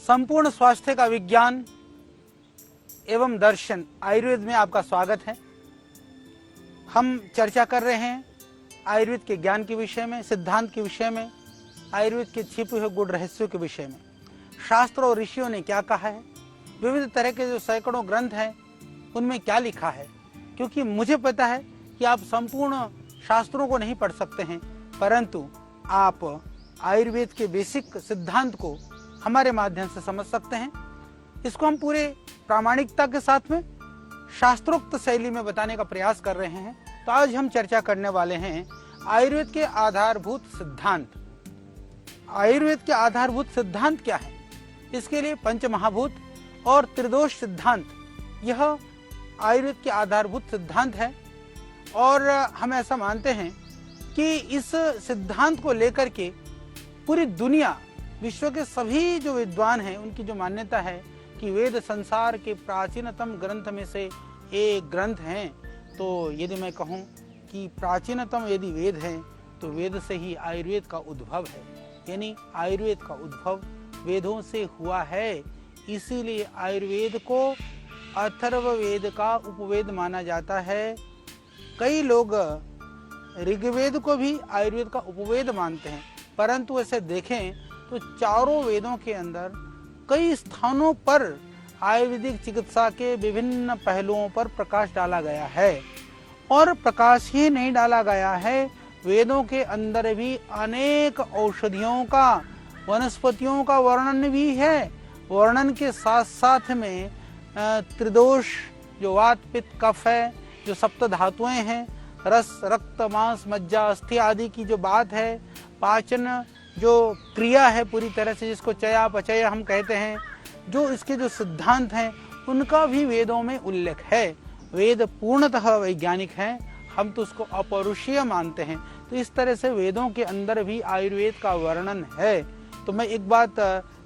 संपूर्ण स्वास्थ्य का विज्ञान एवं दर्शन आयुर्वेद में आपका स्वागत है। हम चर्चा कर रहे हैं आयुर्वेद के ज्ञान के विषय में, सिद्धांत के विषय में, आयुर्वेद के छिपे हुए गूढ़ रहस्यों के विषय में। शास्त्र और ऋषियों ने क्या कहा है, विविध तरह के जो सैकड़ों ग्रंथ हैं उनमें क्या लिखा है। क्योंकि मुझे पता है कि आप संपूर्ण शास्त्रों को नहीं पढ़ सकते हैं, परंतु आप आयुर्वेद के बेसिक सिद्धांत को हमारे माध्यम से समझ सकते हैं। इसको हम पूरे प्रामाणिकता के साथ में शास्त्रोक्त शैली में बताने का प्रयास कर रहे हैं। तो आज हम चर्चा करने वाले हैं आयुर्वेद के आधारभूत सिद्धांत। आयुर्वेद के आधारभूत सिद्धांत क्या है? इसके लिए पंचमहाभूत और त्रिदोष सिद्धांत, यह आयुर्वेद के आधारभूत सिद्धांत है। और हम ऐसा मानते हैं कि इस सिद्धांत को लेकर के पूरी दुनिया, विश्व के सभी जो विद्वान हैं, उनकी जो मान्यता है कि वेद संसार के प्राचीनतम ग्रंथ में से एक ग्रंथ हैं। तो यदि मैं कहूँ कि प्राचीनतम यदि वेद है तो वेद से ही आयुर्वेद का उद्भव है, यानी आयुर्वेद का उद्भव वेदों से हुआ है। इसीलिए आयुर्वेद को अथर्ववेद का उपवेद माना जाता है। कई लोग ऋग्वेद को भी आयुर्वेद का उपवेद मानते हैं, परंतु ऐसे देखें तो चारों वेदों के अंदर कई स्थानों पर आयुर्वेदिक चिकित्सा के विभिन्न पहलुओं पर प्रकाश डाला गया है। और प्रकाश ही नहीं डाला गया है, वेदों के अंदर भी अनेक औषधियों का, वनस्पतियों का वर्णन भी है। वर्णन के साथ साथ में त्रिदोष, जो वात पित्त कफ है, जो सप्त धातुएं हैं, रस रक्त मांस मज्जा अस्थि आदि की जो बात है, पाचन जो क्रिया है पूरी तरह से, जिसको चयापचय हम कहते हैं, जो इसके जो सिद्धांत हैं उनका भी वेदों में उल्लेख है। वेद पूर्णतः वैज्ञानिक हैं, हम तो उसको अपौरुषीय मानते हैं। तो इस तरह से वेदों के अंदर भी आयुर्वेद का वर्णन है। तो मैं एक बात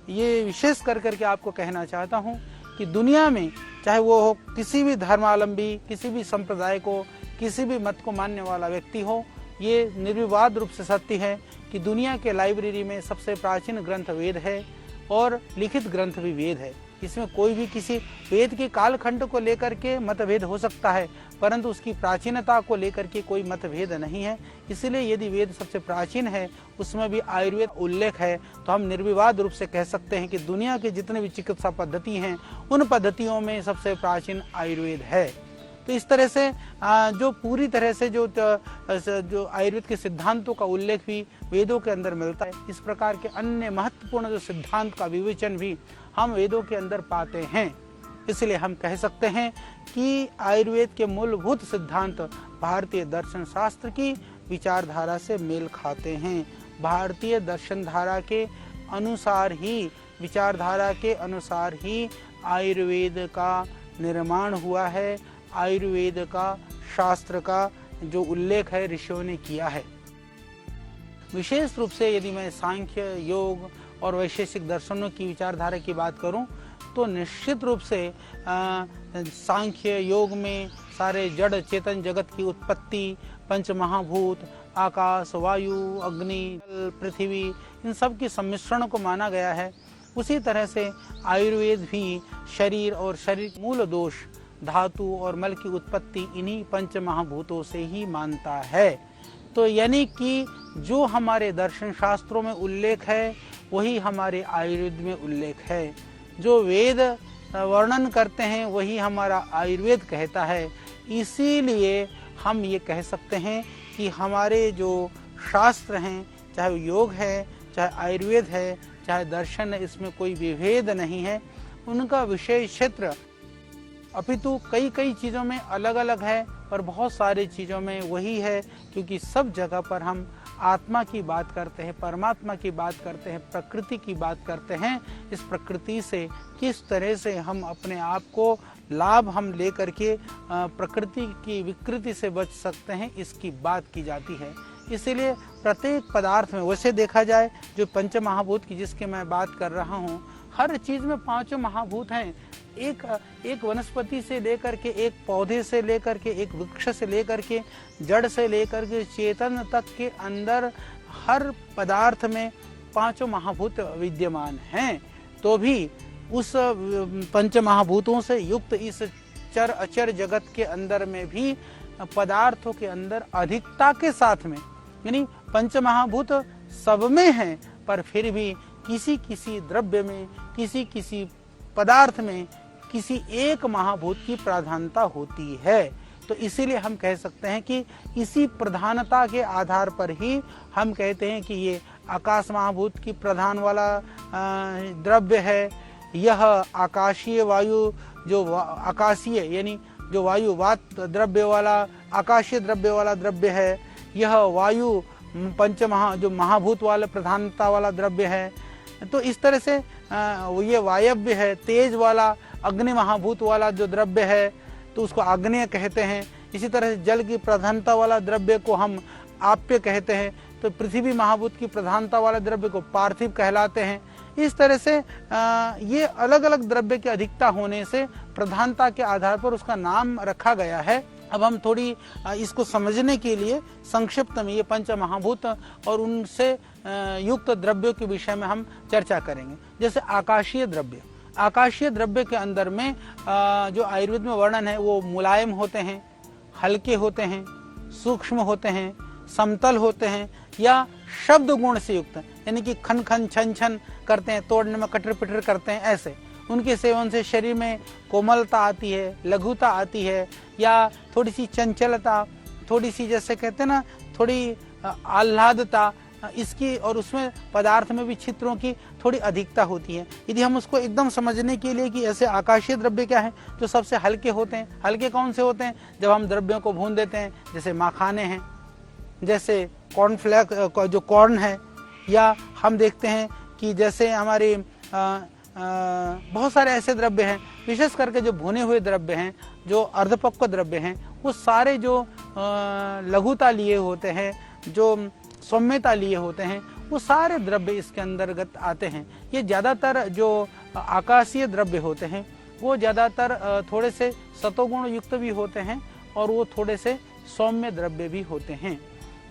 ये विशेष कर करके आपको कहना चाहता हूँ कि दुनिया में चाहे वो हो किसी भी धर्मावलंबी, किसी भी संप्रदाय को, किसी भी मत को मानने वाला व्यक्ति हो, ये निर्विवाद रूप से सत्य है कि दुनिया के लाइब्रेरी में सबसे प्राचीन ग्रंथ वेद है और लिखित ग्रंथ भी वेद है। इसमें कोई भी किसी वेद के कालखंड को लेकर के मतभेद हो सकता है, परंतु उसकी प्राचीनता को लेकर के कोई मतभेद नहीं है। इसलिए यदि वेद सबसे प्राचीन है, उसमें भी आयुर्वेद उल्लेख है, तो हम निर्विवाद रूप से कह सकते हैं कि दुनिया के जितने भी चिकित्सा पद्धति हैं उन पद्धतियों में सबसे प्राचीन आयुर्वेद है। तो इस तरह से जो पूरी तरह से जो आयुर्वेद के सिद्धांतों का उल्लेख भी वेदों के अंदर मिलता है, इस प्रकार के अन्य महत्वपूर्ण जो सिद्धांत का विवेचन भी हम वेदों के अंदर पाते हैं। इसलिए हम कह सकते हैं कि आयुर्वेद के मूलभूत सिद्धांत भारतीय दर्शन शास्त्र की विचारधारा से मेल खाते हैं। भारतीय दर्शन धारा के अनुसार ही, विचारधारा के अनुसार ही आयुर्वेद का निर्माण हुआ है। आयुर्वेद का, शास्त्र का जो उल्लेख है ऋषियों ने किया है। विशेष रूप से यदि मैं सांख्य, योग और वैशेषिक दर्शनों की विचारधारा की बात करूं तो निश्चित रूप से सांख्य योग में सारे जड़ चेतन जगत की उत्पत्ति, पंचमहाभूत, आकाश, वायु, अग्नि, पृथ्वी, इन सब की सम्मिश्रण को माना गया है। उसी तरह से आयुर्वेद भी शरीर और शरीर मूल दोष, धातु और मल की उत्पत्ति इन्हीं पंच महाभूतों से ही मानता है। तो यानी कि जो हमारे दर्शन शास्त्रों में उल्लेख है वही हमारे आयुर्वेद में उल्लेख है। जो वेद वर्णन करते हैं वही हमारा आयुर्वेद कहता है। इसीलिए हम ये कह सकते हैं कि हमारे जो शास्त्र हैं, चाहे योग है, चाहे आयुर्वेद है, चाहे दर्शन है, इसमें कोई विभेद नहीं है। उनका विषय क्षेत्र अपितु कई कई चीज़ों में अलग अलग है, पर बहुत सारी चीज़ों में वही है। क्योंकि सब जगह पर हम आत्मा की बात करते हैं, परमात्मा की बात करते हैं, प्रकृति की बात करते हैं। इस प्रकृति से किस तरह से हम अपने आप को लाभ हम ले करके प्रकृति की विकृति से बच सकते हैं, इसकी बात की जाती है। इसीलिए प्रत्येक पदार्थ में, वैसे देखा जाए जो पंच महाभूत की जिसकी मैं बात कर रहा हूँ, हर चीज़ में पांचों महाभूत हैं। एक वनस्पति से लेकर के, एक पौधे से लेकर के, एक वृक्ष से लेकर के, जड़ से लेकर के चेतन तक के अंदर हर पदार्थ में पांचों महाभूत विद्यमान हैं। तो भी उस पंच महाभूतों से युक्त इस चर अचर जगत के अंदर में भी पदार्थों के अंदर अधिकता के साथ में, यानी पंच महाभूत सब में हैं, पर फिर भी किसी किसी द्रव्य में, किसी किसी पदार्थ में किसी एक महाभूत की प्रधानता होती है। तो इसीलिए हम कह सकते हैं कि इसी प्रधानता के आधार पर ही हम कहते हैं कि ये आकाश महाभूत की प्रधान वाला द्रव्य है, यह आकाशीय वायु जो आकाशीय यानी जो वायु वात द्रव्य वाला आकाशीय द्रव्य वाला द्रव्य है, यह वायु पंच जो महाभूत वाले प्रधानता वाला द्रव्य है। तो इस तरह से ये वायव्य है, तेज वाला अग्नि महाभूत वाला जो द्रव्य है तो उसको आग्नेय कहते हैं। इसी तरह से जल की प्रधानता वाला द्रव्य को हम आप्य कहते हैं, तो पृथ्वी महाभूत की प्रधानता वाले द्रव्य को पार्थिव कहलाते हैं। इस तरह से ये अलग अलग द्रव्य की अधिकता होने से प्रधानता के आधार पर उसका नाम रखा गया है। अब हम थोड़ी इसको समझने के लिए संक्षिप्त में ये पंच महाभूत और उनसे युक्त द्रव्यों के विषय में हम चर्चा करेंगे। जैसे आकाशीय द्रव्य, आकाशीय द्रव्य के अंदर में जो आयुर्वेद में वर्णन है वो मुलायम होते हैं, हल्के होते हैं, सूक्ष्म होते हैं, समतल होते हैं या शब्द गुण से युक्त, यानी कि खन खन छन छन करते हैं, तोड़ने में कटर पिटर करते हैं। ऐसे उनके सेवन से शरीर में कोमलता आती है, लघुता आती है, या थोड़ी सी चंचलता, थोड़ी सी जैसे कहते हैं ना थोड़ी आह्लादता इसकी, और उसमें पदार्थ में भी छिद्रों की थोड़ी अधिकता होती है। यदि हम उसको एकदम समझने के लिए कि ऐसे आकाशीय द्रव्य क्या है जो सबसे हल्के होते हैं, हल्के कौन से होते हैं, जब हम द्रव्यों को भून देते हैं, जैसे मखाने हैं, जैसे कॉर्नफ्लेक्स जो कॉर्न है, या हम देखते हैं कि जैसे हमारे बहुत सारे ऐसे द्रव्य हैं, विशेष करके जो भुने हुए द्रव्य हैं, जो अर्धपक्व द्रव्य हैं, वो सारे जो लघुता लिए होते हैं, जो सौम्यता लिए होते हैं, वो सारे द्रव्य इसके अंतर्गत आते हैं। ये ज़्यादातर जो आकाशीय द्रव्य होते हैं वो ज़्यादातर थोड़े से सतोगुण युक्त भी होते हैं और वो थोड़े से सौम्य द्रव्य भी होते हैं।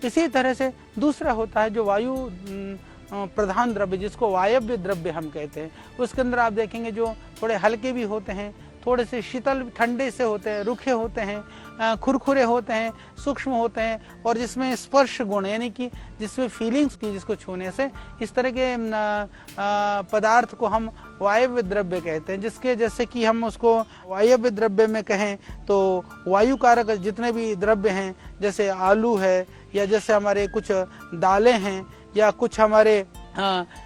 इसी तरह से दूसरा होता है जो वायु प्रधान द्रव्य, जिसको वायव्य द्रव्य हम कहते हैं। उसके अंदर आप देखेंगे जो थोड़े हल्के भी होते हैं, थोड़े से शीतल ठंडे से होते हैं, रुखे होते हैं, खुरखुरे होते हैं, सूक्ष्म होते हैं, और जिसमें स्पर्श गुण यानी कि जिसमें फीलिंग्स की, जिसको छूने से इस तरह के पदार्थ को हम वायव्य द्रव्य कहते हैं। जिसके जैसे कि हम उसको वायव्य द्रव्य में कहें तो वायु कारक जितने भी द्रव्य हैं, जैसे आलू है, या जैसे हमारे कुछ दालें हैं, या कुछ हमारे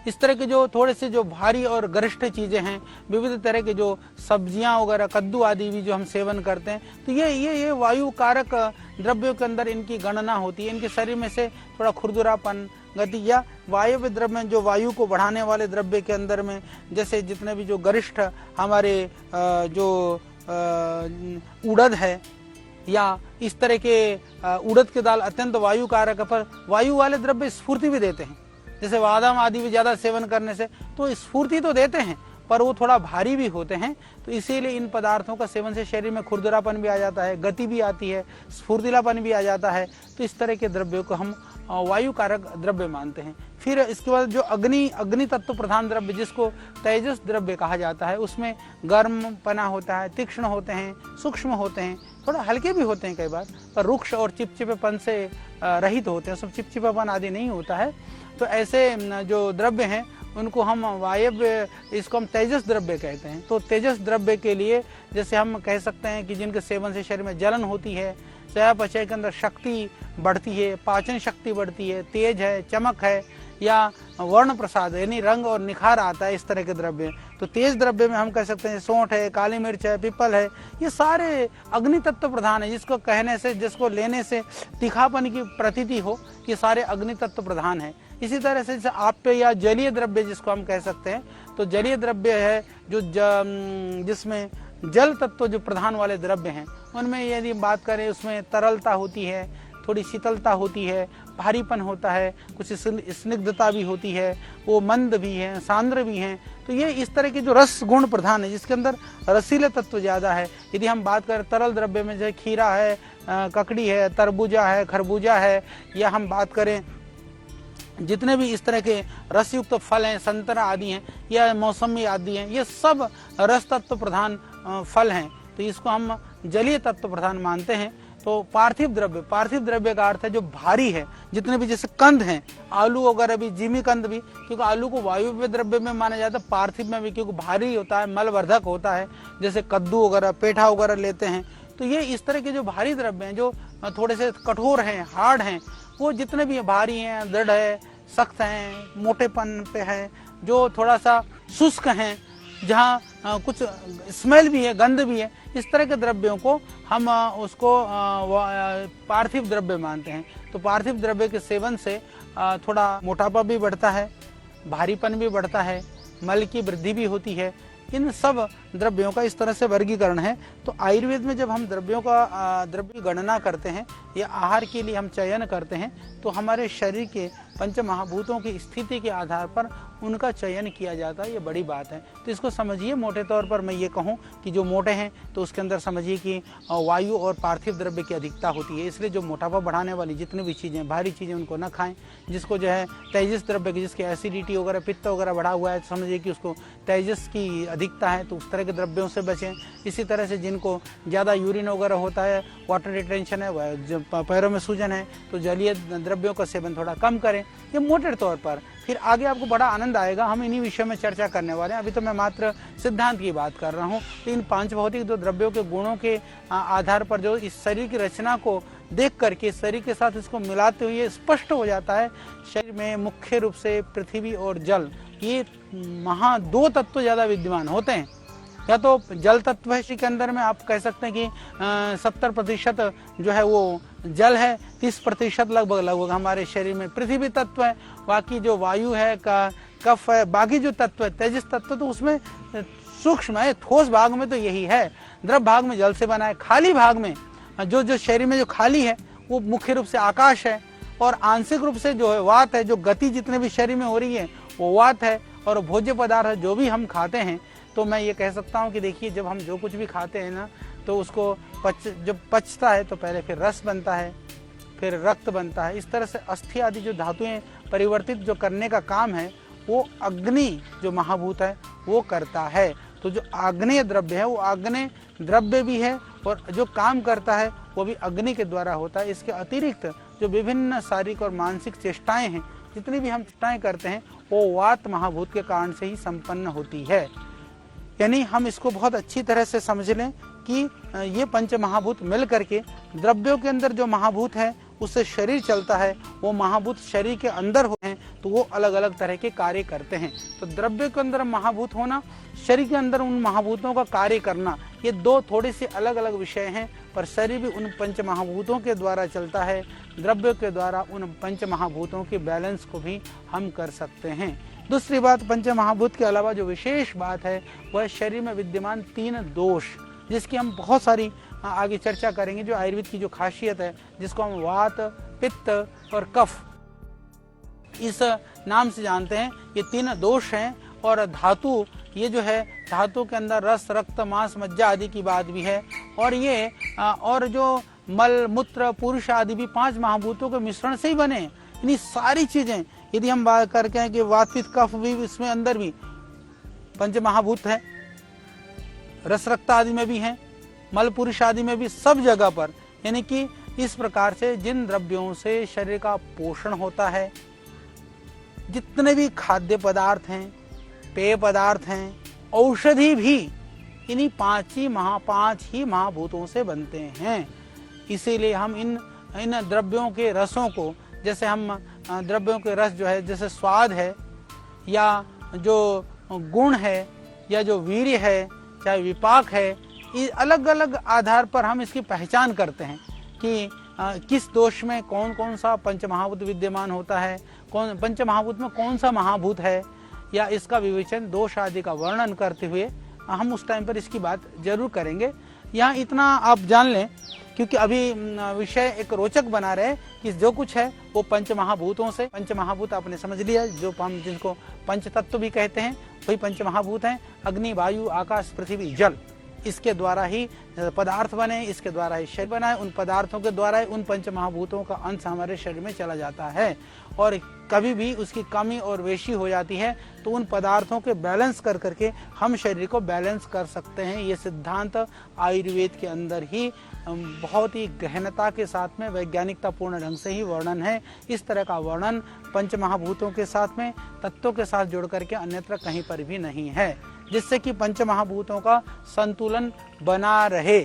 इस तरह के जो थोड़े से जो भारी और गरिष्ठ चीजें हैं, विविध तरह के जो सब्जियां वगैरह, कद्दू आदि भी जो हम सेवन करते हैं, तो ये वायु कारक द्रव्यों के अंदर इनकी गणना होती है। इनके शरीर में से थोड़ा खुरदुरापन, गति, या वायव्य द्रव्य में जो वायु को बढ़ाने वाले द्रव्य के अंदर में जैसे जितने भी जो गरिष्ठ हमारे जो उड़द है, या इस तरह के उड़द के दाल अत्यंत वायु कारक, पर वायु वाले द्रव्य स्फूर्ति भी देते हैं। जैसे बादाम आदि भी ज्यादा सेवन करने से तो स्फूर्ति तो देते हैं, पर वो थोड़ा भारी भी होते हैं। तो इसीलिए इन पदार्थों का सेवन से शरीर में खुरदुरापन भी आ जाता है, गति भी आती है, स्फूर्तिलापन भी आ जाता है। तो इस तरह के द्रव्यों को हम वायु कारक द्रव्य मानते हैं। फिर इसके बाद जो अग्नि तत्व प्रधान द्रव्य, जिसको तेजस द्रव्य कहा जाता है, उसमें गर्म पना होता है, तीक्ष्ण होते हैं, सूक्ष्म होते हैं, थोड़ा हल्के भी होते हैं कई बार, पर रुक्ष और चिपचिपेपन से रहित होते हैं, सब चिपचिपापन आदि नहीं होता है। तो ऐसे जो द्रव्य हैं उनको हम वायव्य, इसको हम तेजस द्रव्य कहते हैं। तो तेजस द्रव्य के लिए जैसे हम कह सकते हैं कि जिनके सेवन से शरीर में जलन होती है, चयापचय के अंदर शक्ति बढ़ती है, पाचन शक्ति बढ़ती है, तेज है, चमक है, या वर्ण प्रसाद यानी रंग और निखार आता है, इस तरह के द्रव्य। तो तेज द्रव्य में हम कह सकते हैं सौंठ है, काली मिर्च है, पीपल है, ये सारे अग्नि तत्व प्रधान है। जिसको कहने से, जिसको लेने से तीखापन की प्रतीति हो, ये सारे अग्नि तत्व प्रधान है। इसी तरह से आप्य या जलीय द्रव्य जिसको हम कह सकते हैं, तो जलीय द्रव्य है जो जिसमें जल तत्व जो प्रधान वाले द्रव्य हैं, उनमें यदि बात करें उसमें तरलता होती है, थोड़ी शीतलता होती है, भारीपन होता है, कुछ स्निग्धता भी होती है, वो मंद भी है, सांद्र भी हैं। तो ये इस तरह के जो रस गुण प्रधान है, जिसके अंदर रसीले तत्व ज़्यादा है। यदि हम बात करें तरल द्रव्य में, जैसे खीरा है, ककड़ी है, तरबूजा है, खरबूजा है, या हम बात करें जितने भी इस तरह के रसयुक्त फल हैं, संतरा आदि हैं या मौसमी आदि हैं, ये सब रस तत्व प्रधान फल हैं, तो इसको हम जलीय तत्व प्रधान मानते हैं। तो पार्थिव द्रव्य का अर्थ है जो भारी है, जितने भी जैसे कंद हैं, आलू वगैरह भी, जिमी कंद भी, क्योंकि आलू को वायु द्रव्य में माना जाता है, पार्थिव में भी, क्योंकि भारी होता है, मलवर्धक होता है। जैसे कद्दू वगैरह, पेठा वगैरह लेते हैं, तो ये इस तरह के जो भारी द्रव्य हैं, जो थोड़े से कठोर हैं, हार्ड हैं, वो जितने भी भारी हैं, दृढ़ है, सख्त हैं, मोटेपन पे है, जो थोड़ा सा शुष्क हैं, जहाँ कुछ स्मेल भी है, गंध भी है, इस तरह के द्रव्यों को हम उसको पार्थिव द्रव्य मानते हैं। तो पार्थिव द्रव्य के सेवन से थोड़ा मोटापा भी बढ़ता है, भारीपन भी बढ़ता है, मल की वृद्धि भी होती है। इन सब द्रव्यों का इस तरह से वर्गीकरण है। तो आयुर्वेद में जब हम द्रव्य की गणना करते हैं या आहार के लिए हम चयन करते हैं, तो हमारे शरीर के पंच महाभूतों की स्थिति के आधार पर उनका चयन किया जाता है। ये बड़ी बात है। तो इसको समझिए, मोटे तौर पर मैं ये कहूँ कि जो मोटे हैं तो उसके अंदर समझिए कि वायु और पार्थिव द्रव्य की अधिकता होती है, इसलिए जो मोटापा बढ़ाने वाली जितनी भी चीज़ें, भारी चीज़ें, उनको न खाएं। जिसको जो है तेजस द्रव्य की, जिसकी एसिडिटी वगैरह, पित्त वगैरह बढ़ा हुआ है, समझिए कि उसको तेजस की अधिकता है, तो उस तरह के द्रव्यों से बचें। इसी तरह से जिनको ज़्यादा यूरिन वगैरह होता है, वाटर रिटेंशन है, जब पैरों में सूजन है, तो जलीय द्रव्यों का सेवन थोड़ा कम करें। ये मोटे तौर पर। फिर आगे आपको बड़ा आनंद आएगा, हम इन्हीं विषयों में चर्चा करने वाले हैं। अभी तो मैं मात्र सिद्धांत की बात कर रहा हूँ। तो इन पांच भौतिक जो द्रव्यों के गुणों के आधार पर जो इस शरीर की रचना को देख करके शरीर के साथ इसको मिलाते हुए स्पष्ट हो जाता है, शरीर में मुख्य रूप से पृथ्वी और जल, ये दो तत्व ज्यादा विद्यमान होते हैं। या तो जल तत्व है शरीर के अंदर में, आप कह सकते हैं कि 70% जो है वो जल है, 30% लगभग हमारे शरीर में पृथ्वी तत्व है, बाकी जो वायु है, कफ है, बाकी जो तत्व है तेजस तत्व, तो उसमें सूक्ष्म है, ठोस भाग में तो यही है, द्रव भाग में जल से बना है। खाली भाग में जो शरीर में जो खाली है वो मुख्य रूप से आकाश है, और आंशिक रूप से जो है वात है। जो गति जितने भी शरीर में हो रही है वो वात है, और भोज्य पदार्थ जो भी हम खाते हैं, तो मैं ये कह सकता हूँ कि देखिए, जब हम जो कुछ भी खाते हैं ना, तो उसको जब पचता है तो पहले फिर रस बनता है, फिर रक्त बनता है। इस तरह से अस्थि आदि जो धातुएं परिवर्तित जो करने का काम है, वो अग्नि जो महाभूत है वो करता है। तो जो आग्नेय द्रव्य है वो आग्नेय द्रव्य भी है, और जो काम करता है वो भी अग्नि के द्वारा होता है। इसके अतिरिक्त जो विभिन्न शारीरिक और मानसिक चेष्टाएं हैं, जितनी भी हम चेष्टाएं करते हैं, वो वात महाभूत के कारण से ही संपन्न होती है। यानी हम इसको बहुत अच्छी तरह से समझ लें कि ये पंच महाभूत मिल करके द्रव्यों के अंदर जो महाभूत है उससे शरीर चलता है। वो महाभूत शरीर के अंदर होते हैं तो वो अलग अलग तरह के कार्य करते हैं। तो द्रव्य के अंदर महाभूत होना, शरीर के अंदर उन महाभूतों का कार्य करना, ये दो थोड़े से अलग अलग विषय हैं, पर शरीर भी उन पंच महाभूतों के द्वारा चलता है। द्रव्य के द्वारा उन पंच महाभूतों के बैलेंस को भी हम कर सकते हैं। दूसरी बात, पंच महाभूत के अलावा जो विशेष बात है वह शरीर में विद्यमान 3 दोष, जिसकी हम बहुत सारी आगे चर्चा करेंगे। जो आयुर्वेद की जो खासियत है, जिसको हम वात, पित्त और कफ इस नाम से जानते हैं, ये 3 दोष हैं। और धातु, ये जो है धातु के अंदर रस, रक्त, मांस, मज्जा आदि की बात भी है। और ये और जो मल, मूत्र, पुरुष आदि भी 5 महाभूतों के मिश्रण से ही बने। इन्हीं सारी चीजें यदि हम बात करके हैं कि वात, पित्त, कफ भी इसमें अंदर भी पंच महाभूत है, रस, रक्त आदि में भी है, मल, पुरुष आदि में भी, सब जगह पर। यानी कि इस प्रकार से जिन द्रव्यों से शरीर का पोषण होता है, जितने भी खाद्य पदार्थ हैं, पेय पदार्थ हैं, औषधि भी इन्हीं 5 ही महाभूतों से बनते हैं। इसीलिए हम इन द्रव्यों के रसों को, जैसे हम द्रव्यों के रस जो है, जैसे स्वाद है या जो गुण है या जो वीर्य है, चाहे विपाक है, ये अलग अलग आधार पर हम इसकी पहचान करते हैं कि किस दोष में कौन कौन सा पंचमहाभूत विद्यमान होता है, कौन पंचमहाभूत में कौन सा महाभूत है, या इसका विवेचन, दोष आदि का वर्णन करते हुए हम उस टाइम पर इसकी बात जरूर करेंगे। यहाँ इतना आप जान लें, क्योंकि अभी विषय एक रोचक बना रहे कि जो कुछ है वो पंचमहाभूतों से, पंचमहाभूत आपने समझ लिया, जो हम जिनको पंच तत्व भी कहते हैं वही पंचमहाभूत हैं। अग्नि, वायु, आकाश, पृथ्वी, जल, इसके द्वारा ही पदार्थ बने, इसके द्वारा ही शरीर बना है। उन पदार्थों के द्वारा ही उन पंच महाभूतों का अंश हमारे शरीर में चला जाता है। और कभी भी उसकी कमी और बेशी हो जाती है तो उन पदार्थों के बैलेंस कर करके हम शरीर को बैलेंस कर सकते हैं। ये सिद्धांत आयुर्वेद के अंदर ही बहुत ही गहनता के साथ में वैज्ञानिकता पूर्ण ढंग से ही वर्णन है। इस तरह का वर्णन पंच महाभूतों के साथ में तत्वों के साथ जोड़ करके अन्यत्र कहीं पर भी नहीं है, जिससे कि पंच महाभूतों का संतुलन बना रहे।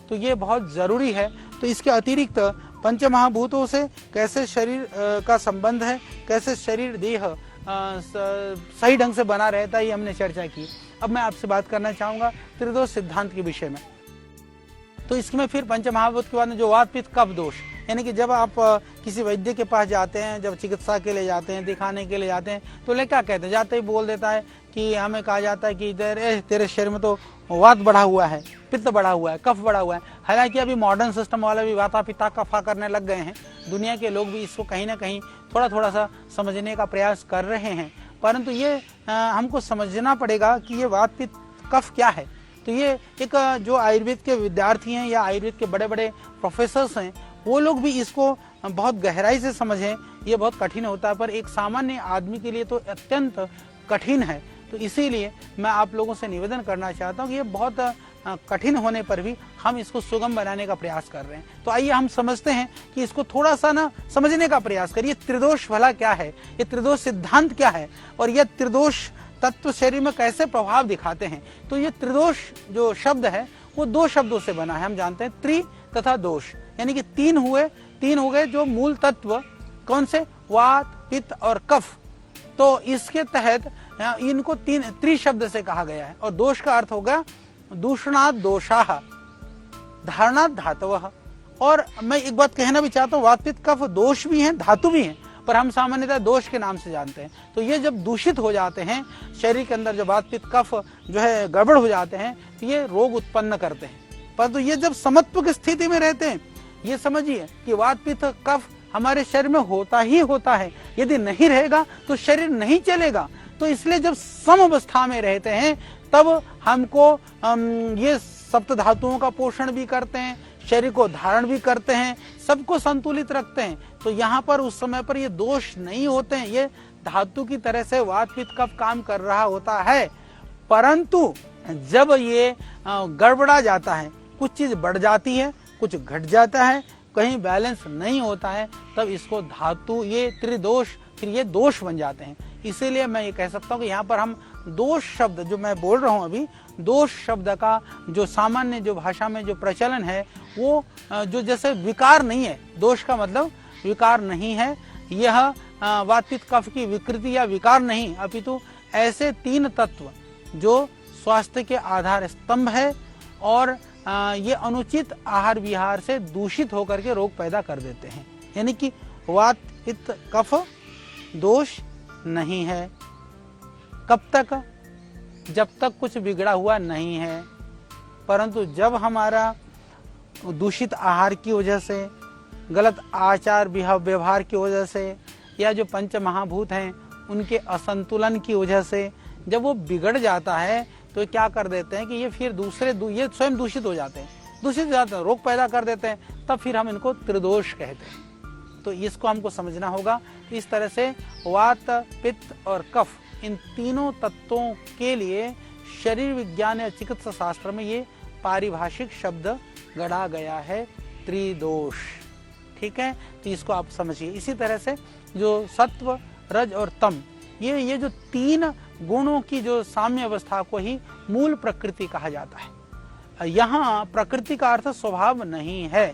तो ये बहुत जरूरी है। तो इसके अतिरिक्त पंच महाभूतों से कैसे शरीर का संबंध है, कैसे शरीर देह सही ढंग से बना रहता है, ये हमने चर्चा की। अब मैं आपसे बात करना चाहूंगा त्रिदोष सिद्धांत के विषय में। तो इसमें फिर पंच महाभूत के बाद में जो वात पित्त कफ दोष, यानी कि जब आप किसी वैद्य के पास जाते हैं, जब चिकित्सा के लिए जाते हैं, दिखाने के लिए जाते हैं, तो ले क्या कहते हैं, जाते ही बोल देता है कि हमें कहा जाता है कि तेरे शरीर में तो वात बढ़ा हुआ है, पित्त बढ़ा हुआ है, कफ बढ़ा हुआ है। हालांकि अभी मॉडर्न सिस्टम वाले भी वाता पित्ता कफा करने लग गए हैं। दुनिया के लोग भी इसको कहीं ना कहीं थोड़ा थोड़ा सा समझने का प्रयास कर रहे हैं, परंतु ये हमको समझना पड़ेगा कि ये वात पित्त कफ क्या है। तो ये एक जो आयुर्वेद के विद्यार्थी हैं या आयुर्वेद के बड़े बड़े प्रोफेसर्स हैं, वो लोग भी इसको बहुत गहराई से समझें। ये बहुत कठिन होता है, पर एक सामान्य आदमी के लिए तो अत्यंत कठिन है। तो इसीलिए मैं आप लोगों से निवेदन करना चाहता हूँ कि ये बहुत कठिन होने पर भी हम इसको सुगम बनाने का प्रयास कर रहे हैं। तो आइए हम समझते हैं कि इसको थोड़ा सा ना समझने का प्रयास करिए। त्रिदोष भला क्या है, ये त्रिदोष सिद्धांत क्या है, और यह त्रिदोष तत्व शरीर में कैसे प्रभाव दिखाते हैं। तो ये त्रिदोष जो शब्द है वो दो शब्दों से बना है। हम जानते हैं त्रि तथा दोष, यानी कि तीन हो गए जो मूल तत्व, कौन से, वात पित्त और कफ। तो इसके तहत इनको तीन त्रि शब्द से कहा गया है। और दोष का अर्थ होगा दूषणात् दोषाः, धारणात् धातवः। और मैं एक बात कहना भी चाहता हूँ, वात पित्त कफ दोष भी हैं, धातु भी हैं, पर हम सामान्यतः दोष के नाम से जानते हैं। तो ये जब दूषित हो जाते हैं शरीर के अंदर, जब वात पित्त कफ जो है गड़बड़ हो जाते हैं, तो ये रोग उत्पन्न करते हैं। परंतु ये जब समत्व की स्थिति में रहते हैं, ये समझिए कि वात पित्त कफ हमारे शरीर में होता ही होता है। यदि नहीं रहेगा तो शरीर नहीं चलेगा। तो इसलिए जब सम अवस्था में रहते हैं तब हमको ये सप्त धातुओं का पोषण भी करते हैं, शरीर को धारण भी करते हैं, सबको संतुलित रखते हैं। तो यहाँ पर उस समय पर ये दोष नहीं होते हैं, ये धातु की तरह से वात पित्त कफ काम कर रहा होता है। परंतु जब ये गड़बड़ा जाता है, कुछ चीज बढ़ जाती है, कुछ घट जाता है, कहीं बैलेंस नहीं होता है, तब इसको धातु, ये त्रिदोष, फिर ये दोष बन जाते हैं। इसीलिए मैं ये कह सकता हूँ कि यहाँ पर हम दोष शब्द जो मैं बोल रहा हूँ अभी, दोष शब्द का जो सामान्य जो भाषा में जो प्रचलन है वो जो जैसे विकार नहीं है, दोष का मतलब विकार नहीं है, यह वात पित्त कफ की विकृति या विकार नहीं, अपितु ऐसे तीन तत्व जो स्वास्थ्य के आधार स्तंभ है और ये अनुचित आहार विहार से दूषित होकर के रोग पैदा कर देते हैं। यानी कि वात पित्त कफ दोष नहीं है। कब तक? जब तक कुछ बिगड़ा हुआ नहीं है। परंतु जब हमारा दूषित आहार की वजह से, गलत आचार व्यवहार की वजह से, या जो पंच महाभूत हैं उनके असंतुलन की वजह से जब वो बिगड़ जाता है, तो क्या कर देते हैं कि ये फिर ये स्वयं दूषित हो जाते हैं, रोग पैदा कर देते हैं। तब फिर हम इनको त्रिदोष कहते हैं। तो इसको हमको समझना होगा। इस तरह से वात पित्त और कफ, इन तीनों तत्वों के लिए शरीर विज्ञान या चिकित्सा शास्त्र में ये पारिभाषिक शब्द गढ़ा गया है, त्रिदोष। ठीक है, तो इसको आप समझिए। इसी तरह से जो सत्व, रज और तम, ये जो तीन गुणों की जो साम्य अवस्था को ही मूल प्रकृति कहा जाता है। यहाँ प्रकृति का अर्थ स्वभाव नहीं है।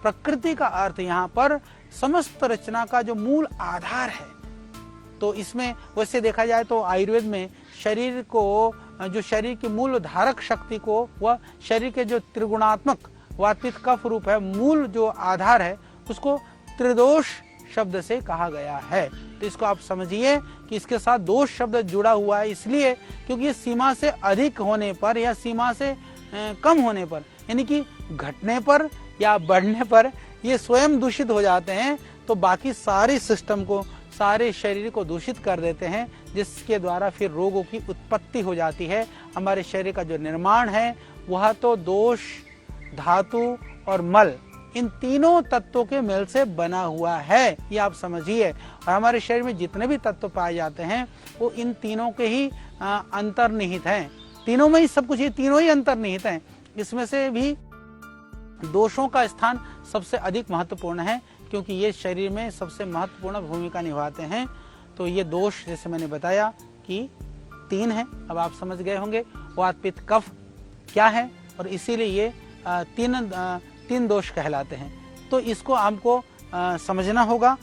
प्रकृति का अर्थ यहाँ पर समस्त रचना का जो मूल आधार है। तो इसमें वैसे देखा जाए तो आयुर्वेद में शरीर को, जो शरीर की मूल धारक शक्ति को, वह शरीर के जो त्रिगुणात्मक वात पित्त कफ रूप है, मूल जो आधार है, उसको त्रिदोष शब्द से कहा गया है। तो इसको आप समझिए कि इसके साथ दोष शब्द जुड़ा हुआ है, इसलिए क्योंकि ये सीमा से अधिक होने पर या सीमा से कम होने पर, यानी कि घटने पर या बढ़ने पर ये स्वयं दूषित हो जाते हैं, तो बाकी सारे सिस्टम को, सारे शरीर को दूषित कर देते हैं, जिसके द्वारा फिर रोगों की उत्पत्ति हो जाती है। हमारे शरीर का जो निर्माण है वह तो दोष, धातु और मल, इन तीनों तत्वों के मेल से बना हुआ है, ये आप समझिए। और हमारे शरीर में जितने भी तत्व पाए जाते हैं वो इन तीनों के ही अंतर्निहित हैं। तीनों में ही सब कुछ, ये तीनों ही अंतर्निहित हैं। इसमें से भी दोषों का स्थान सबसे अधिक महत्वपूर्ण है, क्योंकि ये शरीर में सबसे महत्वपूर्ण भूमिका निभाते हैं। तो ये दोष जैसे मैंने बताया कि 3 हैं, अब आप समझ गए होंगे वात पित्त कफ क्या है, और इसीलिए ये तीन दोष कहलाते हैं। तो इसको आपको समझना होगा।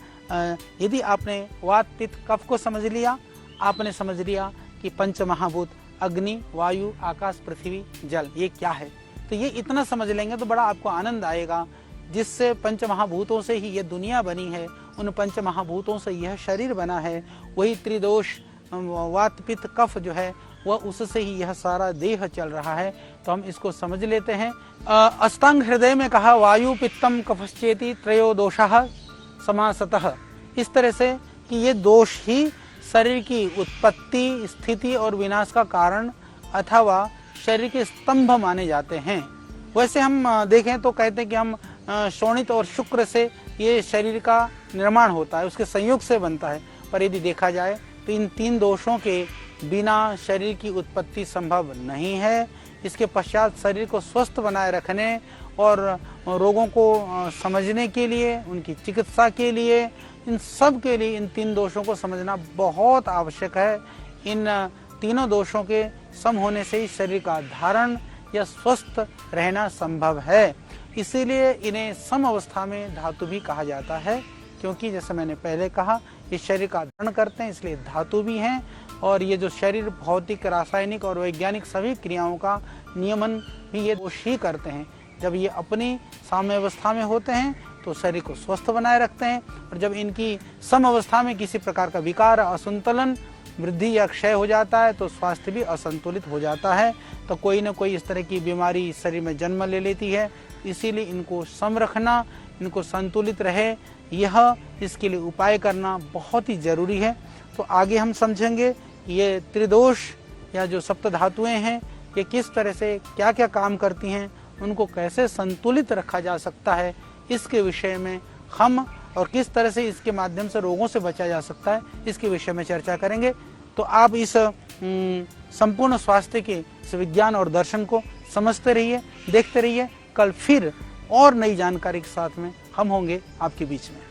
यदि आपने वात पित्त कफ को समझ लिया, आपने समझ लिया कि पंच महाभूत अग्नि, वायु, आकाश, पृथ्वी, जल ये क्या है, तो ये इतना समझ लेंगे तो बड़ा आपको आनंद आएगा। जिससे पंच महाभूतों से ही ये दुनिया बनी है, उन पंच महाभूतों से यह शरीर बना है, वही त्रिदोष वात पित्त कफ जो है वह उससे ही यह सारा देह चल रहा है। तो हम इसको समझ लेते हैं। अष्टांग हृदय में कहा वायु पित्तम कफश्चेति त्रयो दोषः समासतः, इस तरह से कि ये दोष ही शरीर की उत्पत्ति, स्थिति और विनाश का कारण अथवा शरीर के स्तंभ माने जाते हैं। वैसे हम देखें तो कहते हैं कि हम शोणित और शुक्र से ये शरीर का निर्माण होता है, उसके संयोग से बनता है। पर यदि देखा जाए तो इन 3 दोषों के बिना शरीर की उत्पत्ति संभव नहीं है। इसके पश्चात शरीर को स्वस्थ बनाए रखने और रोगों को समझने के लिए, उनकी चिकित्सा के लिए, इन सब के लिए इन 3 दोषों को समझना बहुत आवश्यक है। इन तीनों दोषों के सम होने से ही शरीर का धारण या स्वस्थ रहना संभव है। इसीलिए इन्हें सम अवस्था में धातु भी कहा जाता है, क्योंकि जैसे मैंने पहले कहा इस शरीर का धारण करते हैं, इसलिए धातु भी हैं। और ये जो शरीर भौतिक, रासायनिक और वैज्ञानिक सभी क्रियाओं का नियमन भी ये दोष ही करते हैं। जब ये अपनी साम्य अवस्था में होते हैं तो शरीर को स्वस्थ बनाए रखते हैं, और जब इनकी सम अवस्था में किसी प्रकार का विकार, असंतुलन, वृद्धि या क्षय हो जाता है तो स्वास्थ्य भी असंतुलित हो जाता है। तो कोई न कोई इस तरह की बीमारी शरीर में जन्म ले लेती है। इसीलिए इनको सम रखना, इनको संतुलित रहे, यह इसके लिए उपाय करना बहुत ही जरूरी है। तो आगे हम समझेंगे ये त्रिदोष या जो सप्त धातुएं हैं ये किस तरह से क्या क्या काम करती हैं, उनको कैसे संतुलित रखा जा सकता है, इसके विषय में हम और किस तरह से इसके माध्यम से रोगों से बचा जा सकता है, इसके विषय में चर्चा करेंगे। तो आप इस संपूर्ण स्वास्थ्य के इस विज्ञान और दर्शन को समझते रहिए, देखते रहिए। कल फिर और नई जानकारी के साथ में हम होंगे आपके बीच में।